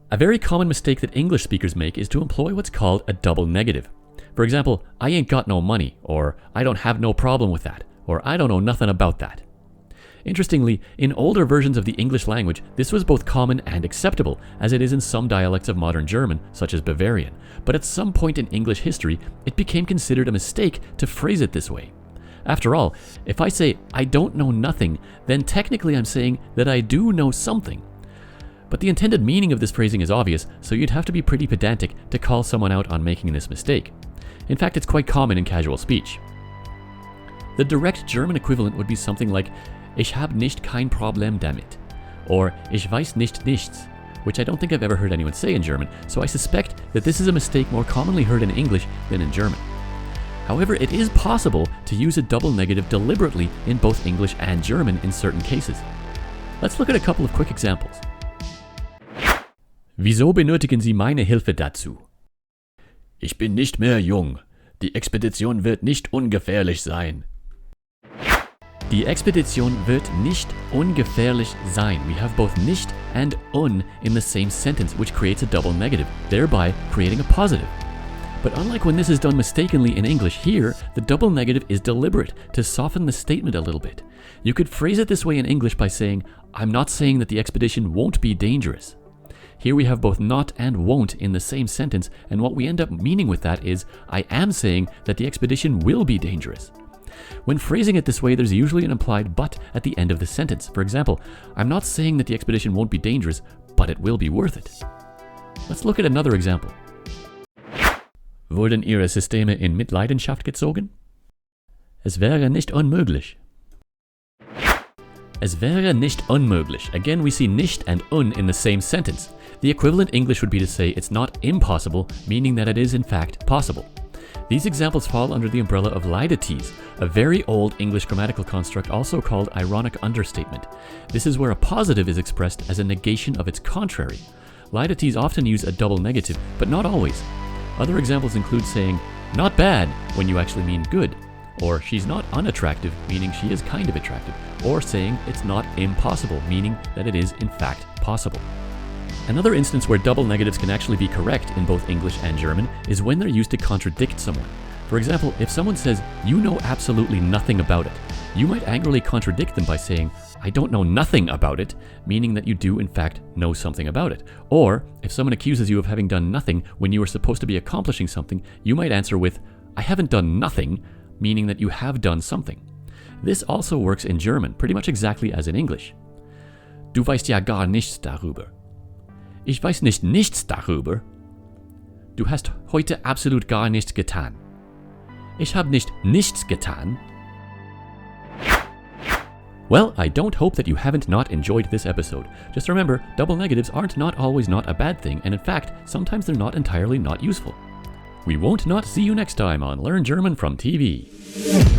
A very common mistake that English speakers make is to employ what's called a double negative. For example, I ain't got no money, or I don't have no problem with that, or I don't know nothing about that. Interestingly, in older versions of the English language, this was both common and acceptable, as it is in some dialects of modern German, such as Bavarian. But at some point in English history, it became considered a mistake to phrase it this way. After all, if I say, I don't know nothing, then technically I'm saying that I do know something. But the intended meaning of this phrasing is obvious, so you'd have to be pretty pedantic to call someone out on making this mistake. In fact, it's quite common in casual speech. The direct German equivalent would be something like, Ich hab nicht kein Problem damit, or Ich weiß nicht nichts, which I don't think I've ever heard anyone say in German, so I suspect that this is a mistake more commonly heard in English than in German. However, it is possible to use a double negative deliberately in both English and German in certain cases. Let's look at a couple of quick examples. Wieso benötigen Sie meine Hilfe dazu? Ich bin nicht mehr jung. Die Expedition wird nicht ungefährlich sein. Die Expedition wird nicht ungefährlich sein. We have both nicht and in the same sentence, which creates a double negative, thereby creating a positive. But unlike when this is done mistakenly in English, here, the double negative is deliberate to soften the statement a little bit. You could phrase it this way in English by saying, I'm not saying that the expedition won't be dangerous. Here we have both not and won't in the same sentence, and what we end up meaning with that is, I am saying that the expedition will be dangerous. When phrasing it this way, there's usually an implied but at the end of the sentence. For example, I'm not saying that the expedition won't be dangerous, but it will be worth it. Let's look at another example. Wurden Ihre Systeme in Mitleidenschaft gezogen? Es wäre nicht unmöglich. Es wäre nicht unmöglich. Again, we see nicht and in the same sentence. The equivalent English would be to say it's not impossible, meaning that it is in fact possible. These examples fall under the umbrella of leidetes, a very old English grammatical construct also called ironic understatement. This is where a positive is expressed as a negation of its contrary. Leidetes often use a double negative, but not always. Other examples include saying, not bad, when you actually mean good, or she's not unattractive, meaning she is kind of attractive, or saying it's not impossible, meaning that it is in fact possible. Another instance where double negatives can actually be correct in both English and German is when they're used to contradict someone. For example, if someone says, you know absolutely nothing about it, you might angrily contradict them by saying, I don't know nothing about it, meaning that you do in fact know something about it. Or, if someone accuses you of having done nothing when you were supposed to be accomplishing something, you might answer with, I haven't done nothing, meaning that you have done something. This also works in German, pretty much exactly as in English. Du weißt ja gar nichts darüber. Ich weiß nicht nichts darüber. Du hast heute absolut gar nichts getan. Ich habe nicht nichts getan. Well, I don't hope that you haven't not enjoyed this episode. Just remember, double negatives aren't not always not a bad thing, and in fact, sometimes they're not entirely not useful. We won't not see you next time on Learn German from TV.